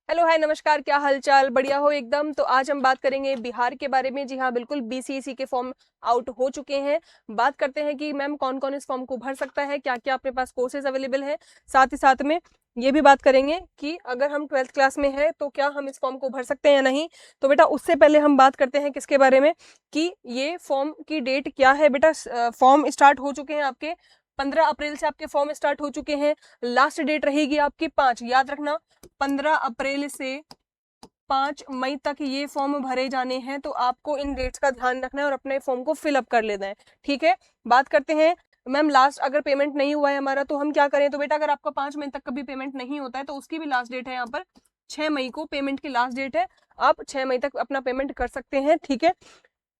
Hello, हाय, नमस्कार। क्या हालचाल? बढ़िया हो एकदम। तो आज हम बात करेंगे बिहार के बारे में। जी हाँ, बिल्कुल, बीसीएसई के फॉर्म आउट हो चुके हैं। बात करते हैं कि मैम कौन कौन इस फॉर्म को भर सकता है, क्या क्या अपने पास कोर्सेज अवेलेबल है। साथ ही साथ में ये भी बात करेंगे कि अगर हम 12th क्लास में हैं तो क्या हम इस फॉर्म को भर सकते हैं या नहीं। तो बेटा उससे पहले हम बात करते हैं किसके बारे में, कि ये फॉर्म की डेट क्या है। बेटा फॉर्म स्टार्ट हो चुके हैं आपके 15 अप्रैल से आपके फॉर्म स्टार्ट हो चुके हैं। लास्ट डेट रहेगी आपकी 5, याद रखना, 15 अप्रैल से 5 मई तक ये फॉर्म भरे जाने हैं। तो आपको इन डेट्स का ध्यान रखना है और अपने फॉर्म को फिलअप कर लेना है। ठीक है, बात करते हैं मैम लास्ट, अगर पेमेंट नहीं हुआ है हमारा तो हम क्या करें। तो बेटा अगर आपका 5 मई तक कभी पेमेंट नहीं होता है तो उसकी भी लास्ट डेट है यहाँ पर 6 मई को, पेमेंट की लास्ट डेट है। आप 6 मई तक अपना पेमेंट कर सकते हैं। ठीक है,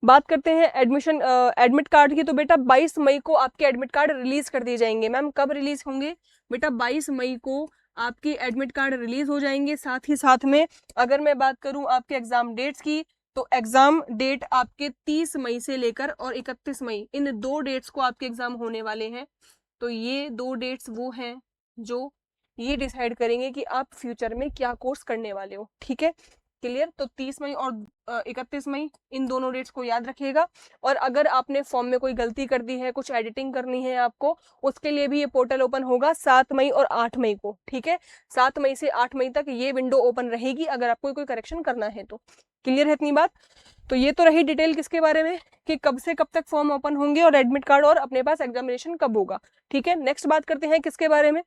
बात करते हैं एडमिशन एडमिट कार्ड की। तो बेटा 22 मई को आपके एडमिट कार्ड रिलीज कर दिए जाएंगे। मैम कब रिलीज होंगे? बेटा 22 मई को आपके एडमिट कार्ड रिलीज हो जाएंगे। साथ ही साथ में अगर मैं बात करूं आपके एग्जाम डेट्स की, तो एग्जाम डेट आपके 30 मई से लेकर और 31 मई, इन 2 डेट्स को आपके एग्जाम होने वाले हैं। तो ये 2 डेट्स वो हैं जो ये डिसाइड करेंगे कि आप फ्यूचर में क्या कोर्स करने वाले हो। ठीक है, क्लियर। तो 30 मई और 31 मई, इन दोनों डेट्स को याद रखिएगा। और अगर आपने फॉर्म में कोई गलती कर दी है, कुछ एडिटिंग करनी है आपको, उसके लिए भी ये पोर्टल ओपन होगा 7 मई और 8 मई को। ठीक है, 7 मई से 8 मई तक ये विंडो ओपन रहेगी अगर आपको कोई करेक्शन करना है तो। क्लियर है इतनी बात? तो ये तो रही डिटेल किसके बारे में, कि कब से कब तक फॉर्म ओपन होंगे और एडमिट कार्ड और अपने पास एग्जामिनेशन कब होगा। ठीक है, नेक्स्ट बात करते हैं किसके बारे में,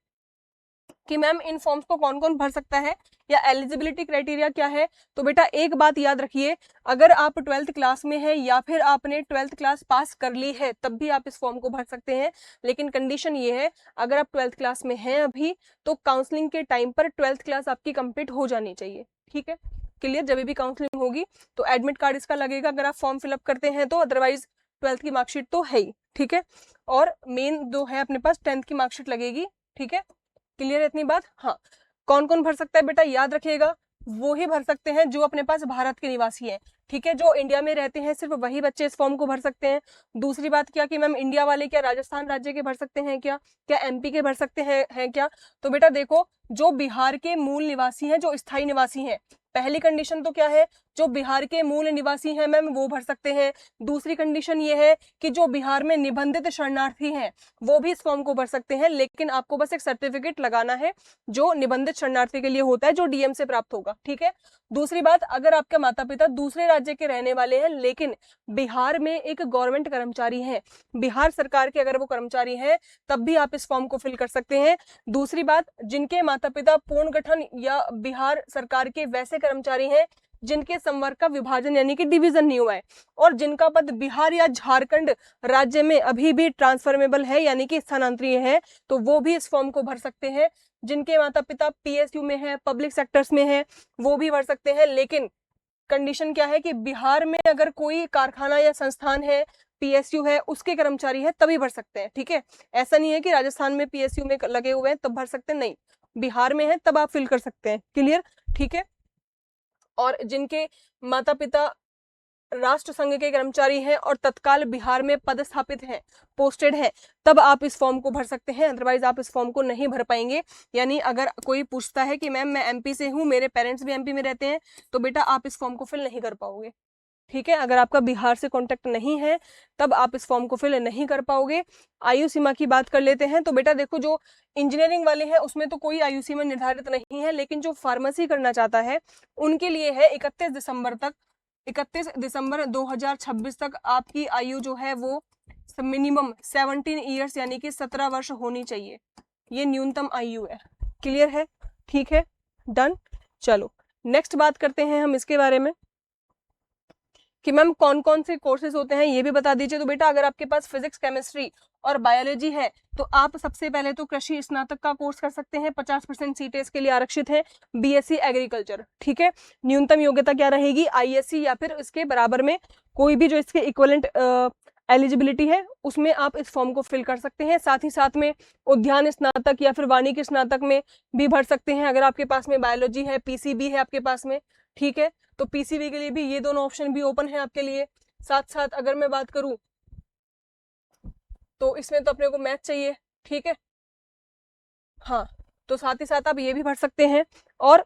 कि मैम इन फॉर्म्स को कौन कौन भर सकता है या एलिजिबिलिटी क्राइटेरिया क्या है। तो बेटा एक बात याद रखिए, अगर आप 12th क्लास में है या फिर आपने 12th क्लास पास कर ली है तब भी आप इस फॉर्म को भर सकते हैं। लेकिन कंडीशन ये है, अगर आप 12th क्लास में हैं अभी, तो काउंसलिंग के टाइम पर 12th क्लास आपकी कंप्लीट हो जानी चाहिए। ठीक है, क्लियर। जब भी काउंसलिंग होगी तो एडमिट कार्ड इसका लगेगा अगर आप फॉर्म फिलअप करते हैं तो, अदरवाइज 12th की मार्कशीट तो है ही। ठीक है, और मेन जो है अपने पास 10th की मार्कशीट लगेगी। ठीक है, क्लियर है इतनी बात? हाँ, कौन कौन भर सकता है बेटा, याद रखिएगा, वो ही भर सकते हैं जो अपने पास भारत के निवासी हैं। ठीक है, जो इंडिया में रहते हैं सिर्फ वही बच्चे इस फॉर्म को भर सकते हैं। दूसरी बात क्या, कि मैम इंडिया वाले क्या राजस्थान राज्य के भर सकते हैं क्या, क्या एमपी के भर सकते हैं क्या? तो बेटा देखो, जो बिहार के मूल निवासी हैं, जो स्थायी निवासी हैं, पहली कंडीशन तो क्या है, जो बिहार के मूल निवासी हैं मैम वो भर सकते हैं। दूसरी कंडीशन ये है कि जो बिहार में निबंधित शरणार्थी हैं वो भी इस फॉर्म को भर सकते हैं, लेकिन आपको बस एक सर्टिफिकेट लगाना है जो निबंधित शरणार्थी के लिए होता है, जो डीएम से प्राप्त होगा। ठीक है, दूसरी बात, अगर आपके माता पिता दूसरे राज्य के रहने वाले हैं लेकिन बिहार में एक गवर्नमेंट कर्मचारी है, बिहार सरकार के अगर वो कर्मचारी हैं, तब भी आप इस फॉर्म को फिल कर सकते हैं। दूसरी बात, जिनके माता पिता पूर्ण गठन या बिहार सरकार के वैसे कर्मचारी हैं जिनके संवर्ग का विभाजन यानी कि डिवीजन नहीं हुआ है, और जिनका पद बिहार या झारखंड राज्य में अभी भी ट्रांसफॉर्मेबल है यानी कि स्थानांतरीय है, तो वो भी इस फॉर्म को भर सकते हैं। जिनके माता पिता पीएसयू में है, पब्लिक सेक्टर्स में है, वो भी भर सकते हैं। लेकिन कंडीशन क्या है, कि बिहार में अगर कोई कारखाना या संस्थान है, पीएसयू है, उसके कर्मचारी है, तभी भर सकते हैं। ठीक है, ऐसा नहीं है कि राजस्थान में पीएसयू में लगे हुए हैं तब भर सकते हैं, नहीं, बिहार में है तब आप फिल कर सकते हैं। क्लियर? ठीक है, और जिनके माता पिता राष्ट्र संघ के कर्मचारी हैं और तत्काल बिहार में पदस्थापित हैं, पोस्टेड हैं, तब आप इस फॉर्म को भर सकते हैं, अदरवाइज आप इस फॉर्म को नहीं भर पाएंगे। यानी अगर कोई पूछता है कि मैम मैं एमपी से हूं, मेरे पेरेंट्स भी एमपी में रहते हैं, तो बेटा आप इस फॉर्म को फिल नहीं कर पाओगे। ठीक है, अगर आपका बिहार से कॉन्टेक्ट नहीं है तब आप इस फॉर्म को फिल नहीं कर पाओगे। आयु सीमा की बात कर लेते हैं। तो बेटा देखो, जो इंजीनियरिंग वाले हैं उसमें तो कोई आयु सीमा निर्धारित नहीं है, लेकिन जो फार्मेसी करना चाहता है उनके लिए है 31 दिसंबर 2026 तक आपकी आयु जो है वो मिनिमम 17 ईयर्स यानी कि 17 वर्ष होनी चाहिए। ये न्यूनतम आयु है। क्लियर है? ठीक है, डन। चलो नेक्स्ट बात करते हैं हम इसके बारे में, कि मैम कौन कौन से कोर्सेज होते हैं ये भी बता दीजिए। तो बेटा अगर आपके पास फिजिक्स, केमिस्ट्री और बायोलॉजी है तो आप सबसे पहले तो कृषि स्नातक का कोर्स कर सकते हैं, 50% सीटें इसके लिए आरक्षित है। BSc agriculture. ठीक है, न्यूनतम योग्यता क्या रहेगी, आईएससी या फिर इसके बराबर में कोई भी जो इसके इक्वलेंट एलिजिबिलिटी है उसमें आप इस फॉर्म को फिल कर सकते हैं। साथ ही साथ में उद्यान स्नातक या फिर वानिकी स्नातक में भी भर सकते हैं अगर आपके पास में बायोलॉजी है, पीसीबी है आपके पास में। ठीक है, तो पीसीबी के लिए भी ये दोनों ऑप्शन भी ओपन है आपके लिए। साथ साथ अगर मैं बात करूं तो इसमें तो अपने को मैथ चाहिए। ठीक है, हाँ, तो साथ ही साथ आप ये भी भर सकते हैं। और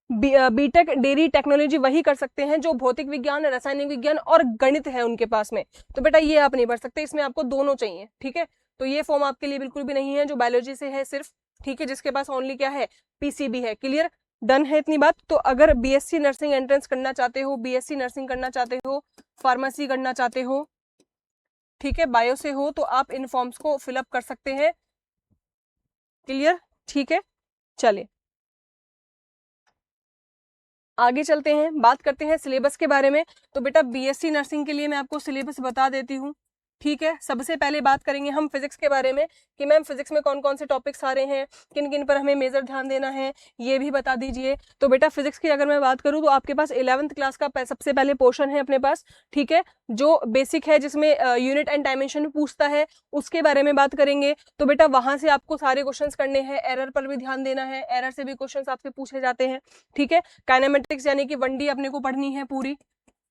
बीटेक डेयरी टेक्नोलॉजी वही कर सकते हैं जो भौतिक विज्ञान, रासायनिक विज्ञान और गणित है उनके पास में। तो बेटा ये आप नहीं पढ़ सकते, इसमें आपको दोनों चाहिए, ठीक है। तो ये फॉर्म आपके लिए बिल्कुल भी नहीं है जो बायोलॉजी से है सिर्फ, ठीक है, जिसके पास ओनली क्या है, पीसीबी है। क्लियर, डन है इतनी बात। तो अगर बीएससी नर्सिंग एंट्रेंस करना चाहते हो, बीएससी नर्सिंग करना चाहते हो, फार्मेसी करना चाहते हो, ठीक है, बायो से हो, तो आप इन फॉर्म्स को फिलअप कर सकते हैं। क्लियर, ठीक है। चलिए आगे चलते हैं, बात करते हैं सिलेबस के बारे में। तो बेटा बीएससी नर्सिंग के लिए मैं आपको सिलेबस बता देती हूँ, ठीक है। सबसे पहले बात करेंगे हम फिजिक्स के बारे में कि मैम फिजिक्स में कौन कौन से टॉपिक्स आ रहे हैं, किन किन पर हमें मेजर ध्यान देना है, ये भी बता दीजिए। तो बेटा फिजिक्स की अगर मैं बात करूँ तो आपके पास 11th क्लास का सबसे पहले पोर्शन है अपने पास, ठीक है, जो बेसिक है, जिसमें यूनिट एंड डायमेंशन पूछता है, उसके बारे में बात करेंगे। तो बेटा वहां से आपको सारे क्वेश्चंस करने हैं, एरर पर भी ध्यान देना है, एरर से भी क्वेश्चंस आपसे पूछे जाते हैं, ठीक है। काइनेमेटिक्स यानी कि 1D अपने को पढ़नी है पूरी,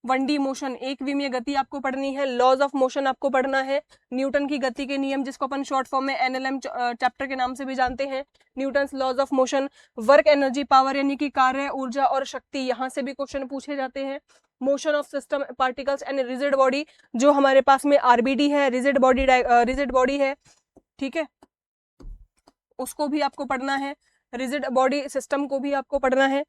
1D मोशन, एक विमीय गति आपको पढ़नी है, लॉज ऑफ मोशन आपको पढ़ना है, न्यूटन की गति के नियम जिसको अपन शॉर्ट फॉर्म में एनएलएम चैप्टर के नाम से भी जानते हैं, Newton's laws of motion, work energy power यानी कि कार्य, ऊर्जा और शक्ति, यहाँ से भी क्वेश्चन पूछे जाते हैं, motion of system particles and rigid body, जो हमारे पास में आरबीडी है, रिजिड बॉडी है, ठीक है, उसको भी आपको पढ़ना है, रिजिड बॉडी सिस्टम को भी आपको पढ़ना है,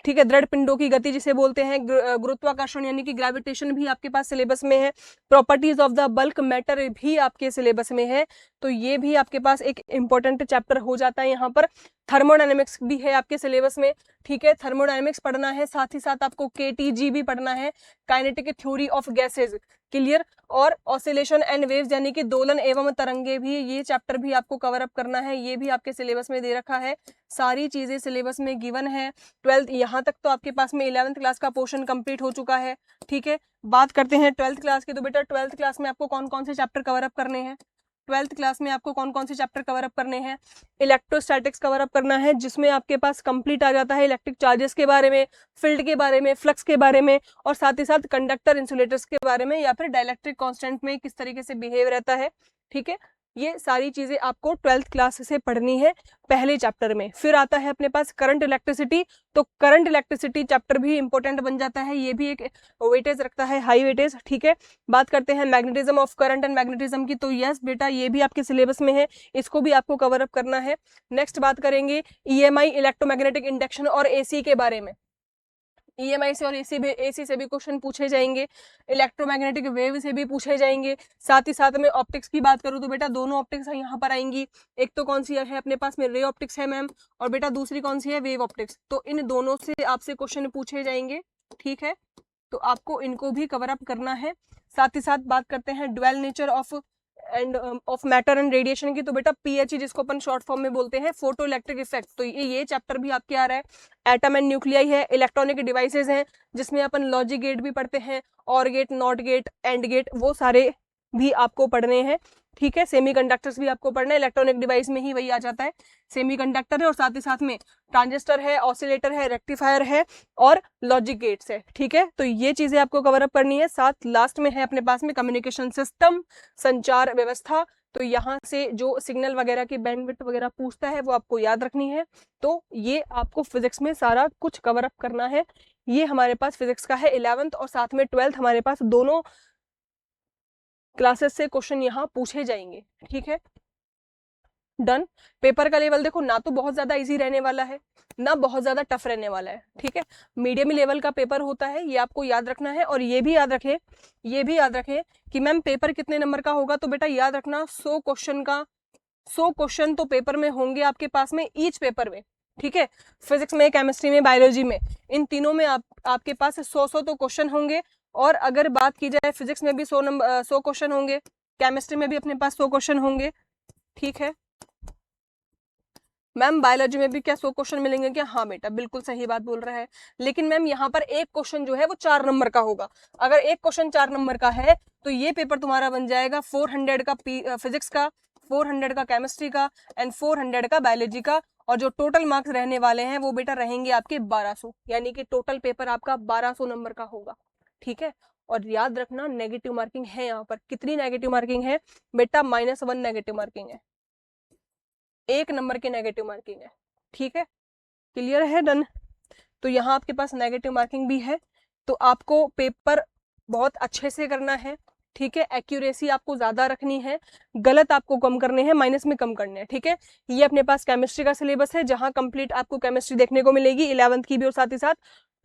ठीक है। दृढ़ पिंडों की गति जिसे बोलते हैं, गुरुत्वाकर्षण यानी कि ग्रेविटेशन भी आपके पास सिलेबस में है, properties of the bulk matter भी आपके सिलेबस में है। तो ये भी आपके पास एक इंपॉर्टेंट चैप्टर हो जाता है यहाँ पर। थर्मोडायनेमिक्स भी है आपके सिलेबस में, ठीक है, थर्मोडायनेमिक्स पढ़ना है, साथ ही साथ आपको केटीजी भी पढ़ना है, kinetic theory of gases. Clear, और ऑसिलेशन एंड वेव्स यानी कि दोलन एवं तरंगे भी, ये चैप्टर भी आपको कवर अप करना है, ये भी आपके सिलेबस में दे रखा है, सारी चीजें सिलेबस में गिवन है। 12th यहाँ तक तो आपके पास में 11th क्लास का पोर्शन कंप्लीट हो चुका है, ठीक है। बात करते हैं 12th क्लास की। तो बेटा 12th क्लास में आपको कौन कौन से चैप्टर कवर अप करने हैं, 12th क्लास में आपको कौन कौन से चैप्टर कवर अप करने हैं, इलेक्ट्रोस्टैटिक्स कवर अप करना है, जिसमें आपके पास कंप्लीट आ जाता है इलेक्ट्रिक चार्जेस के बारे में, फील्ड के बारे में, फ्लक्स के बारे में, और साथ ही साथ कंडक्टर इंसुलेटर्स के बारे में, या फिर डाइलेक्ट्रिक कांस्टेंट में किस तरीके से बिहेव रहता है, ठीक है। ये सारी चीजें आपको 12th क्लास से पढ़नी है पहले चैप्टर में। फिर आता है अपने पास करंट इलेक्ट्रिसिटी, तो करंट इलेक्ट्रिसिटी चैप्टर भी इंपॉर्टेंट बन जाता है, ये भी एक वेटेज रखता है, हाई वेटेज, ठीक है। बात करते हैं magnetism of current and magnetism की, तो यस बेटा ये भी आपके सिलेबस में है, इसको भी आपको कवर अप करना है। नेक्स्ट बात करेंगे ईएमआई, इलेक्ट्रोमैग्नेटिक इंडक्शन और एसी के बारे में। ईएमआई से और एसी से भी क्वेश्चन पूछे जाएंगे, इलेक्ट्रोमैग्नेटिक वेव से भी पूछे जाएंगे। साथ ही साथ में ऑप्टिक्स की बात करूं तो बेटा दोनों ऑप्टिक्स यहाँ पर आएंगी, एक तो कौन सी है अपने पास में, रे ऑप्टिक्स है मैम, और बेटा दूसरी कौन सी है, वेव ऑप्टिक्स। तो इन दोनों से आपसे क्वेश्चन पूछे जाएंगे, ठीक है, तो आपको इनको भी कवर अप करना है। साथ ही साथ बात करते हैं dual nature of matter and radiation की, तो बेटा पीएचई जिसको अपन शॉर्ट फॉर्म में बोलते हैं, फोटो इलेक्ट्रिक इफेक्ट, तो ये चैप्टर भी आपके आ रहा है। एटम एंड न्यूक्लियाई है, इलेक्ट्रॉनिक डिवाइसेज हैं, जिसमें अपन लॉजिक गेट भी पढ़ते हैं, और gate, not gate, and gate, वो सारे भी आपको पढ़ने हैं, ठीक है। सेमीकंडक्टर्स भी आपको पढ़ना है, इलेक्ट्रॉनिक डिवाइस में ही वही आ जाता है, सेमीकंडक्टर है, और साथ ही साथ में ट्रांजिस्टर है, ऑसिलेटर है, रेक्टिफायर है, और लॉजिक गेट्स है, ठीक है। तो ये चीजें आपको कवर अप करनी है। साथ लास्ट में है अपने पास में कम्युनिकेशन सिस्टम, संचार व्यवस्था, तो यहाँ से जो सिग्नल वगैरह की बैंडविड्थ वगैरह पूछता है वो आपको याद रखनी है। तो ये आपको फिजिक्स में सारा कुछ कवर अप करना है। ये हमारे पास फिजिक्स का है 11th और साथ में 12th, हमारे पास दोनों क्लासेस से क्वेश्चन यहाँ पूछे जाएंगे, ठीक है, डन। पेपर का लेवल देखो, ना तो बहुत ज्यादा इजी रहने वाला है, ना बहुत ज्यादा टफ रहने वाला है, ठीक है, मीडियम लेवल का पेपर होता है, ये आपको याद रखना है। और ये भी याद रखें कि मैम पेपर कितने नंबर का होगा, तो बेटा याद रखना 100 क्वेश्चन का, 100 क्वेश्चन तो पेपर में होंगे आपके पास में, ईच पेपर में, ठीक है। फिजिक्स में, केमिस्ट्री में, बायोलॉजी में, इन तीनों में आपके पास 100 तो क्वेश्चन होंगे। और अगर बात की जाए फिजिक्स में भी 100 क्वेश्चन होंगे, केमिस्ट्री में भी अपने पास 100 क्वेश्चन होंगे, ठीक है। मैम बायोलॉजी में भी क्या 100 क्वेश्चन मिलेंगे क्या, हाँ बेटा बिल्कुल सही बात बोल रहा है, लेकिन मैम यहाँ पर एक क्वेश्चन जो है वो 4 नंबर का होगा। अगर एक क्वेश्चन 4 नंबर का है तो ये पेपर तुम्हारा बन जाएगा 400 का फिजिक्स का, 400 का केमिस्ट्री का, एंड 400 का बायोलॉजी का। और जो टोटल मार्क्स रहने वाले हैं वो बेटा रहेंगे आपके 1200, यानी कि टोटल पेपर आपका 1200 नंबर का होगा, ठीक है। और याद रखना नेगेटिव मार्किंग है यहाँ पर, कितनी नेगेटिव मार्किंग है बेटा, -1 नेगेटिव मार्किंग है, 1 नंबर की नेगेटिव मार्किंग है, ठीक है, क्लियर है, डन। तो यहाँ आपके पास नेगेटिव मार्किंग भी है। तो आपको पेपर बहुत अच्छे से करना है, ठीक है। एक्यूरेसी आपको ज्यादा रखनी है, गलत आपको कम करने हैं, माइनस में कम करने हैं, ठीक है। ये अपने पास केमिस्ट्री का सिलेबस है, जहां कंप्लीट आपको केमिस्ट्री देखने को मिलेगी 11th की भी और साथ ही साथ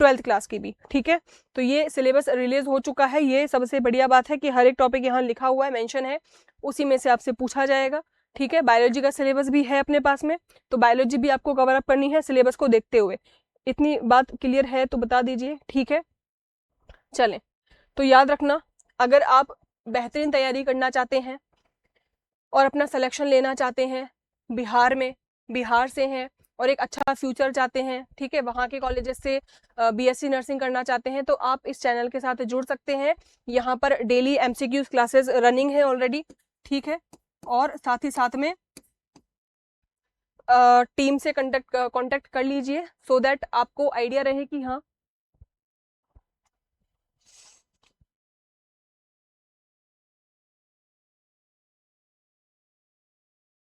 12th क्लास की भी, ठीक है। तो ये सिलेबस रिलीज हो चुका है। ये सबसे बढ़िया बात है कि हर एक टॉपिक यहाँ लिखा हुआ है, मेंशन है, उसी में से आपसे पूछा जाएगा, ठीक है। बायोलॉजी का सिलेबस भी है अपने पास में, तो बायोलॉजी भी आपको कवर अप करनी है सिलेबस को देखते हुए। इतनी बात क्लियर है तो बता दीजिए, ठीक है। चलें, तो याद रखना, अगर आप बेहतरीन तैयारी करना चाहते हैं और अपना सिलेक्शन लेना चाहते हैं बिहार में, बिहार से हैं और एक अच्छा फ्यूचर चाहते हैं, ठीक है, वहाँ के कॉलेजेस से बीएससी नर्सिंग करना चाहते हैं, तो आप इस चैनल के साथ जुड़ सकते हैं। यहाँ पर डेली एमसीक्यूज क्लासेस रनिंग है ऑलरेडी, ठीक है। और साथ ही साथ में टीम से कांटेक्ट कर लीजिए, सो दैट आपको आइडिया रहे कि हाँ